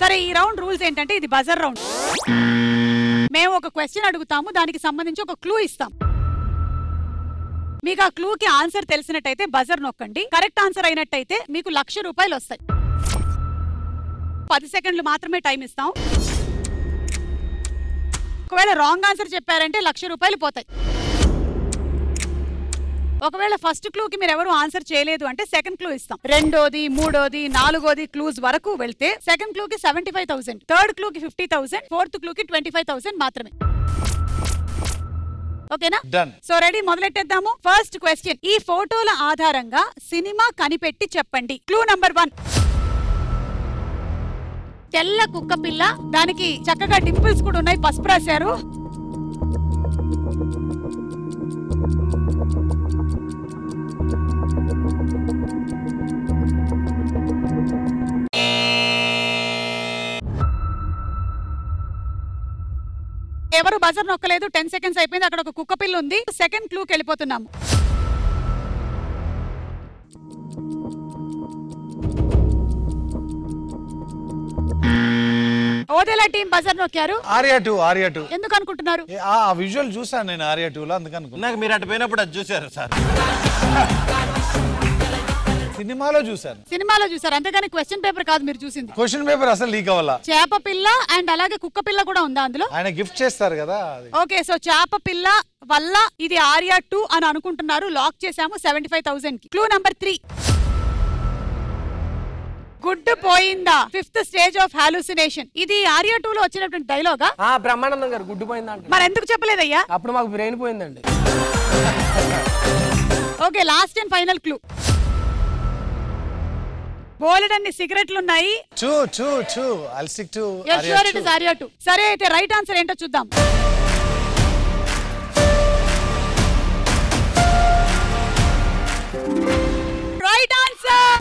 సరే ఈ round rules ఏంటంటే ఇది బజర్ రౌండ్. మేము ఒక క్వశ్చన్ అడుగుతాము, దానికి సంబంధించి ఒక క్లూ ఇస్తాం. మీకు ఆ క్లూకి ఆన్సర్ తెలిసినట్టయితే బజర్ నొక్కండి. కరెక్ట్ ఆన్సర్ అయినట్టయితే మీకు 1,00,000 రూపాయలు వస్తాయి. 10 సెకండ్లు మాత్రమే టైం ఇస్తాం. ఒకవేళ రాంగ్ ఆన్సర్ చెప్పారంటే 1,00,000 రూపాయలు పోతాయి. ఒకవేళ ఫస్ట్ క్లూకి మీరు ఎవరు ఆన్సర్ చేయలేదు అంటే సెకండ్ క్లూ ఇస్తాం. రెండోది, మూడోది, నాలుగోది క్లూస్ వరకు వెళ్తే సెకండ్ క్లూకి 75,000, థర్డ్ క్లూకి 50,000, ఫోర్త్ క్లూకి 25,000 మాత్రమే. ఓకేనా? సో రెడీ, మొదలెట్టేద్దాము. ఫస్ట్ క్వశ్చన్, ఈ ఫోటోల ఆధారంగా సినిమా కనిపెట్టి చెప్పండి. క్లూ నంబర్ 1, తెల్ల కుక్క పిల్ల, దానికి చక్కగా డింపుల్స్ కూడా ఉన్నాయి, పసుపు రాశారు. ఎవరు బజర్ నొక్కలేదు, 10 సెకండ్స్ అయిపోయింది. అక్కడ ఒక కుక్క పిల్ల ఉంది. సెకండ్ క్లూకి వెళ్ళిపోతున్నాము. ఓదేలా టీం బజర్ నొక్కారు. ఆర్యా 2 ఎందుకు అనుకుంటున్నారు? ఆ విజువల్ చూసాను నేను ఆర్యా 2 లో, అందుకనుకున్నా. నాకు మీరు అటు పోయినప్పుడు అది చూసారు సార్. సినిమాలో చూసారు, అంతేగాని క్వశ్చన్ పేపర్ కాదు మీరు చూసింది. క్వశ్చన్ పేపర్ అసలు లీక్ అవ్వాలా. చేప పిల్ల అండ్ అలాగే కుక్క పిల్ల కూడా ఉందా అందులో? ఆయన గిఫ్ట్ చేస్తారు కదా. ఓకే, సో చేప పిల్ల వల్ల ఇది ఆర్యా 2 అని అనుకుంటున్నారు. లాక్ చేసాము 75,000 కి. క్లూ నంబర్ 3, గుడ్డు పోయిందా, 5th స్టేజ్ ఆఫ్ హాలుసినేషన్. ఇది ఆర్యా 2 లో వచ్చినటువంటి డైలాగా? బ్రహ్మానందం గారు గుడ్డు పోయిందా అంటే మరి ఎందుకు చెప్పలేదయ్యా? అప్పుడు మాకు బ్రెయిన్ పోయిందండి. Okay, last and final clue, బోలెడన్ని సిగరెట్లు ఉన్నాయి. ఆర్యా 2. సరే అయితే రైట్ ఆన్సర్ ఏంటో చూద్దాం. Right answer.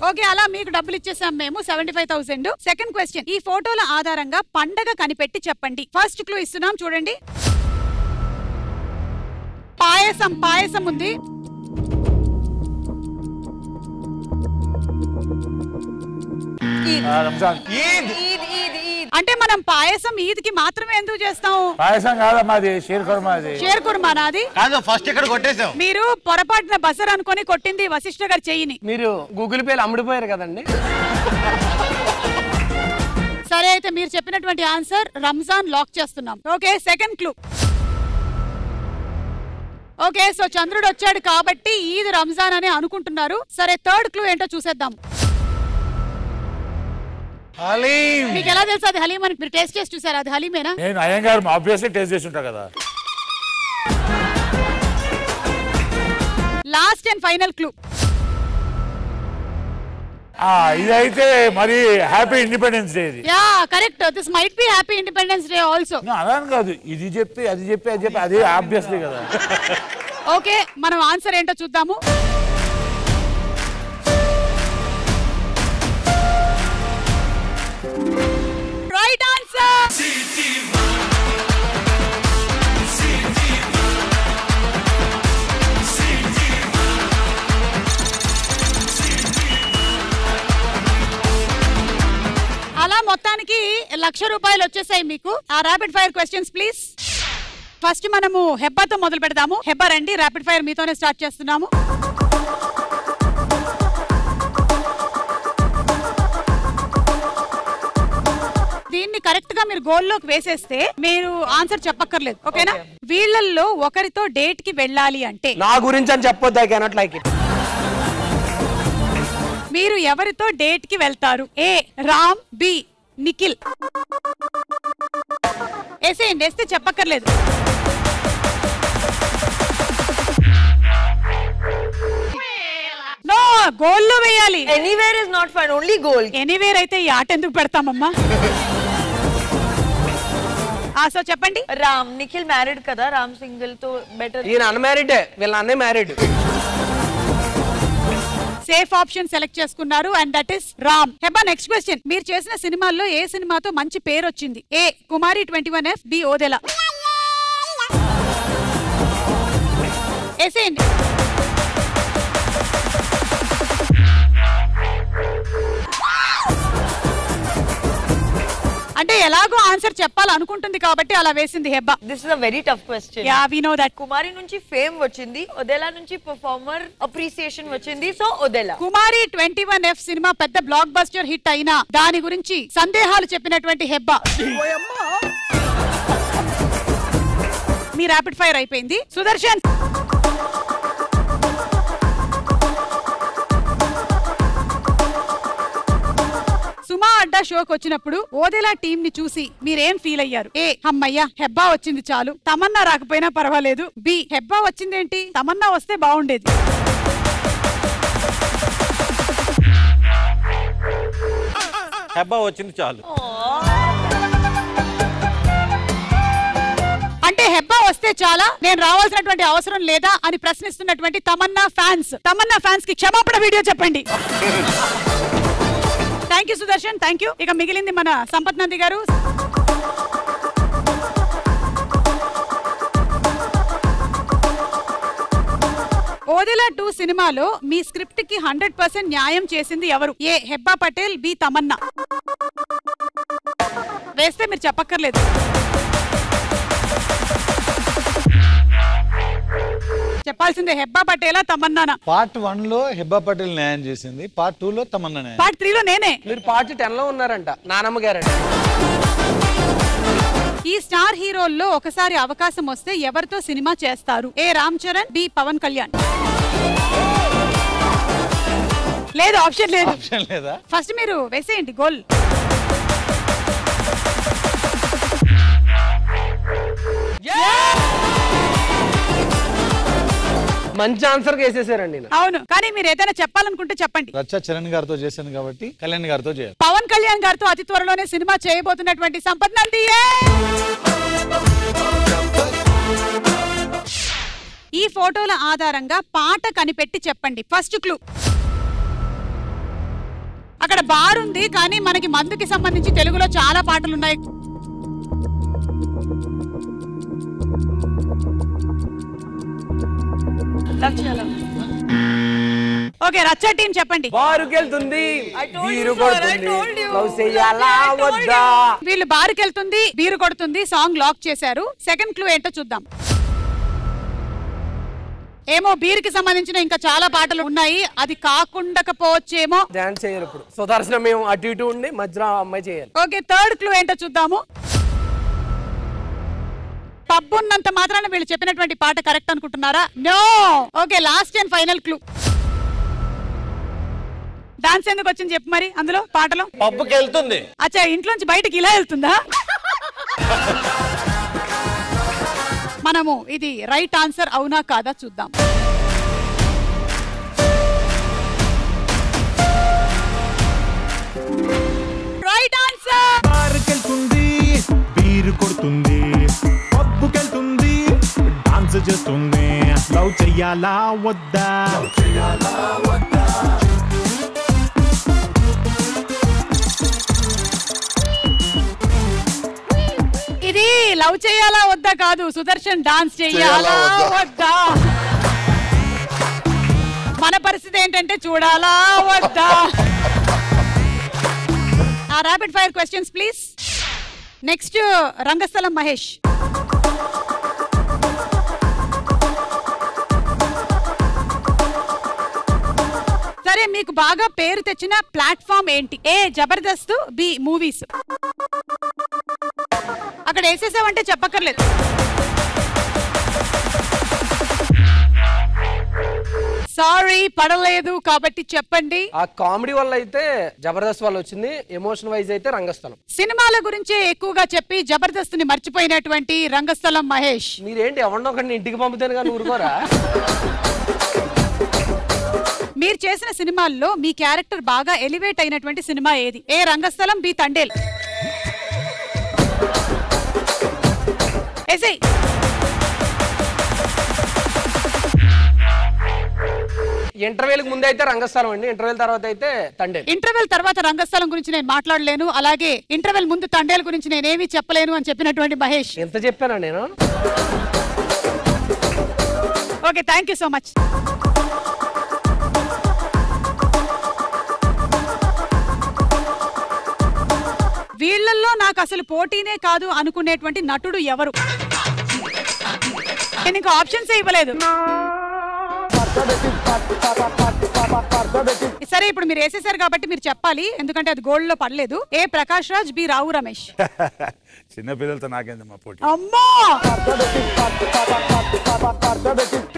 ఓకే, అలా మీకు డబ్బులు ఇచ్చేసాం మేము 75,000. సెకండ్ క్వశ్చన్, ఈ ఫోటోల ఆధారంగా పండగ కనిపెట్టి చెప్పండి. ఫస్ట్ క్లూ ఇస్తున్నాం చూడండి. పాయసం ఉంది. అంటే మనం పాయసం ఈద్ కి మాత్రమే ఎందుకు చేస్తాం? పాయసం కాదమ్మా, అది షేర్ కుర్మా. నాది కాదు, ఫస్ట్ ఇక్కడ కొట్టేసాం. మీరు పొరపాటున బజర్ అనుకొని కొట్టింది వశిష్ఠ గారి చెయ్యిని. మీరు గూగుల్ పేలు అమ్ముడిపోయారు కదండి. సరే అయితే మీరు చెప్పినటువంటి ఆన్సర్ రంజాన్ లాక్ చేస్తున్నాం. Okay, second clue. Okay, so చంద్రుడు వచ్చాడు కాబట్టి ఈద్ రంజాన్ అని అనుకుంటున్నారు. సరే థర్డ్ క్లూ ఏంటో చూసేద్దాం. హలీం. మీకు ఎలా తెలుసు అది హలీం అని? మీరు టేస్ట్ చేసి చూసారా అది హలీమేనా? నేను అయ్యంగారు ఆబ్వియస్లీ టేస్ట్ చేసి ఉంటా కదా. లాస్ట్ అండ్ ఫైనల్ క్లూ, ఇదైతే మరి happy independence day. Yeah correct, this might be happy independence day also. అలాని కాదు, ఇది చెప్పి అది చెప్పి అదే ఆబ్వియస్లీ కదా. ఓకే, మనం ఆన్సర్ ఏంటో చూద్దాము. Right answer. అలా మొత్తానికి 1,00,000 రూపాయలు వచ్చేసాయి మీకు. ఆ rapid fire questions please. First మనము హెబ్బాతో మొదలు పెడదాము. హెబ్బా రండి, ర్యాపిడ్ ఫైర్ మీతోనే స్టార్ట్ చేస్తున్నాము. దీన్ని కరెక్ట్ గా మీరు గోల్లోకి వేసేస్తే మీరు ఆన్సర్ చెప్పక్కర్లేదు. ఓకేనా? వీళ్ళల్లో ఒకరితో డేట్ కి వెళ్ళాలి అంటే నా గురించి అని చెప్పొద్దు. I cannot like it. మీరు ఎవరితో డేట్ కి వెళ్తారు? ఏ రామ్, బి నిఖిల్. వేసేయండి, వేస్తే చెప్పక్కర్లేదు. నో, గోల్లో వేయాలి. Anywhere is not fine, only goal. Anywhere అయితే ఈ ఆట ఎందుకు పెడతామమ్మా? సో చెప్పండి. రామ్, నిఖిల్ మ్యారీడ్ కదా, రామ్ సింగిల్ తో బెటర్. ఈయన అన్మ్యారీడ్, వీళ్ళ అన్నే మ్యారీడ్. సేఫ్ ఆప్షన్ సెలెక్ట్ చేసుకున్నారు and that is Ram. Hebah next question. మీరు చేసిన సినిమాల్లో ఏ సినిమాతో మంచి పేరు వచ్చింది? A Kumari 21F, B Odela. వేసేయండి. అంటే ఎలాగో ఆన్సర్ చెప్పాలనుకుంటుంది కాబట్టి అలా వేసింది Hebah. This is a very tough question. Yeah, we know that. కుమారి నుంచి ఫేమ్ వచ్చింది, ఓదెలా నుంచి పర్ఫార్మర్ అప్రిసియేషన్ వచ్చింది, సో ఓదెలా. కుమారి 21F సినిమా పెద్ద బ్లాక్ బస్టర్ హిట్ అయినా దాని గురించి సందేహాలు చెప్పినటువంటి హెబ్బా. మీ ర్యాపిడ్ ఫైర్ అయిపోయింది. సుదర్శన్. సుమా అడ్డా షోకి వచ్చినప్పుడు ఓదెలా టీం ని చూసి మీరేం ఫీల్ అయ్యారు? ఏ అమ్మయ్యా హెబ్బా వచ్చింది చాలు, తమన్నా రాకపోయినా పర్వాలేదు. బి హెబ్బా వచ్చిందేంటి, తమన్నా వస్తే బాగుండేది. హెబ్బా వచ్చింది చాలు. అంటే హెబ్బా వస్తే చాలా, నేను రావాల్సినటువంటి అవసరం లేదా అని ప్రశ్నిస్తున్నటువంటి తమన్నా ఫ్యాన్స్ కి క్షమాపణ వీడియో చెప్పండి. Thank you Sudarshan, thank you. ఇక మిగిలింది మన సంపత్ నంది గారు. ఓదెలా 2 సినిమాలో మీ స్క్రిప్ట్ కి 100% న్యాయం చేసింది ఎవరు? ఏ హెబ్బా పటేల్, బి తమన్నా. వేస్తే మీరు చెప్పక్కర్లేదు. చెప్పాల్సిందే హెబ్బా పటేలా తమన్నానా? పార్ట్ 1 లో హెబ్బా పటేల్ న్యాయం చేసింది, పార్ట్ 2 లో తమన్నా న్యాయం. పార్ట్ 3 లో నేనే. మీరు పార్ట్ 10 లో ఉన్నారంట, నానమ్మ గారంట. ఈ స్టార్ హీరోల్లో ఒకసారి అవకాశం వస్తే ఎవరితో సినిమా చేస్తారు? ఏ రామ్ చరణ్, బి పవన్ కళ్యాణ్. లేదు, ఆప్షన్ లేదు. ఆప్షన్ లేదా? ఫస్ట్ మీరు వేసేయండి గోల్. మంచి ఆన్సర్ వేసేసారండి. అవును, కానీ మీరు ఏదైనా చెప్పాలనుకుంటే చెప్పండి. రచ్చ చరణ్ గారితో చేశాను కాబట్టి కళ్యాణ్ గారితో చేయాలి. పవన్ కళ్యాణ్ గారితో అతి త్వరలోనే సినిమా చేయబోతున్నటువంటి సంపత్ నంది. ఈ ఫోటోల ఆధారంగా పాట కనిపెట్టి చెప్పండి. First clue. అక్కడ బార్ ఉంది కానీ మనకి మందుకి సంబంధించి తెలుగులో చాలా పాటలు ఉన్నాయి. ఓకే, రచ్చ టీం చెప్పండి. బారుకెళ్తుంది, బీరు కొడుతుంది, లవ్ చేయాలా వద్దా. వీళ్ళు బారుకెళ్తుంది, బీరు కొడుతుంది సాంగ్ లాక్ చేశారు. సెకండ్ క్లూ ఏంటో చూద్దాం. ఏమో బీరుకి సంబంధించిన ఇంకా చాలా పాటలు ఉన్నాయి, అది కాకుండకపోవచ్చేమో. డాన్స్ చేయాలి ఇప్పుడు. సుదర్శన మేము అటు ఇటు ఉండి మధ్యలో అమ్మాయి చేయాలి. ఓకే, థర్డ్ క్లూ ఏంటో చూద్దాము. పబ్బు ఉన్నంత మాత్రాన వీళ్ళు చెప్పినటువంటి పాట కరెక్ట్ అనుకుంటున్నారా? No. Okay, last and final clue. Dance ఎందుకు వచ్చింది చెప్పు మరి అందులో పాటలో? పబ్బుకి వెళ్తుంది. అచ్చా, ఇంట్లోంచి బయటకి ఇలా వెళ్తుందా? మనము ఇది రైట్ ఆన్సర్ అవునా కాదా చూద్దాం. Right answer. బారుకెళ్తుంది, బీరు కొడుతుంది, పబ్బుకెళ్తుంది, డాన్స్ చేస్తుంది, లవ్ చెయ్యాలా వద్దా. ఇది లవ్ చేయాలా వద్దా కాదు, సుదర్శన్ డాన్స్ చెయ్యాలా వద్దా. మన పరిస్థితి ఏంటంటే చూడాలా వద్దా. ఆ rapid fire questions please. Next Rangasthalam Mahesh. సరే, మీకు బాగా పేరు తెచ్చిన ప్లాట్ఫామ్ ఏంటి? A Jabardasth, B movies. అక్కడ వేసేసావంటే చెప్పక్కర్లేదు. సారీ పడలేదు కాబట్టి చెప్పండి. ఆ కామెడీ వల్ల అయితే జబర్దస్త్ వల్ల వచ్చింది, ఎమోషన్ వైజ్ అయితే రంగస్థలం. సినిమాల గురించే ఎక్కువగా చెప్పి జబర్దస్త్ ని మర్చిపోయినటువంటి రంగస్థలం మహేష్. మీరేంటి ఎవరినో ఒకరిని ఇంటికి పంపుతాను కానీ ఊరుకోరా? మీరు చేసిన సినిమాల్లో మీ క్యారెక్టర్ బాగా ఎలివేట్ అయినటువంటి సినిమా ఏది? ఏ రంగస్థలం, బి తండేల్. ఇంటర్వెల్ ముందు అయితే రంగస్థలం అండి, ఇంటర్వెల్ తర్వాత అయితే తండేలు. ఇంటర్వెల్ తర్వాత రంగస్థలం గురించి నేను మాట్లాడలేను, అలాగే ఇంటర్వెల్ ముందు తండేలు గురించి నేనేమి చెప్పలేను అని చెప్పినటువంటి మహేష్. ఎంత చెప్పానా నేను? Okay, thank you so much. వీళ్ళల్లో నాకు అసలు పోటీనే కాదు అనుకునేటువంటి నటుడు ఎవరు? నేను ఇంకా ఆప్షన్స్ ఇవ్వలేదు. సరే, ఇప్పుడు మీరు వేసేసారు కాబట్టి మీరు చెప్పాలి, ఎందుకంటే అది గోల్డ్ లో పడలేదు. ఏ ప్రకాష్ రాజ్, బి రావు రమేష్. చిన్న పిల్లలతో నాకేందమ్మా పోటీ. అమ్మో,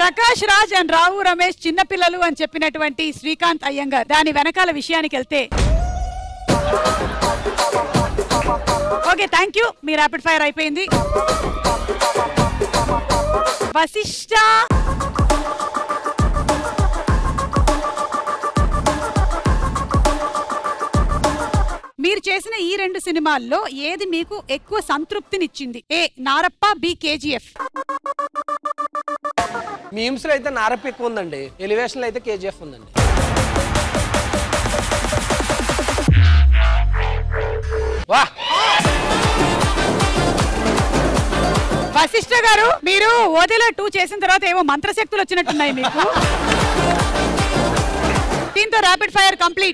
ప్రకాష్ రాజ్ అండ్ రావు రమేష్ చిన్న పిల్లలు అని చెప్పినటువంటి శ్రీకాంత్ అయ్యంగార్. దాని వెనకాల విషయానికి వెళ్తే okay, thank you. Me rapid fire అయిపోయింది. వశిష్ఠ, మీరు చేసిన ఈ 2 సినిమాల్లో ఏది మీకు ఎక్కువ సంతృప్తినిచ్చింది? ఏ నారప్ప, బి కేజీఎఫ్. మీమ్స్ లో అయితే నారప్ప ఎక్కువ ఉందండి, ఎలివేషన్ లో అయితే కేజీఎఫ్ ఉందండి. వాహ్, వశిష్ఠ గారు, మీరు ఓదెలా 2 చేసిన తర్వాత ఏవో మంత్రశక్తులు వచ్చినట్టున్నాయి మీకు. దీంతో ర్యాపిడ్ ఫైర్ కంప్లీట్.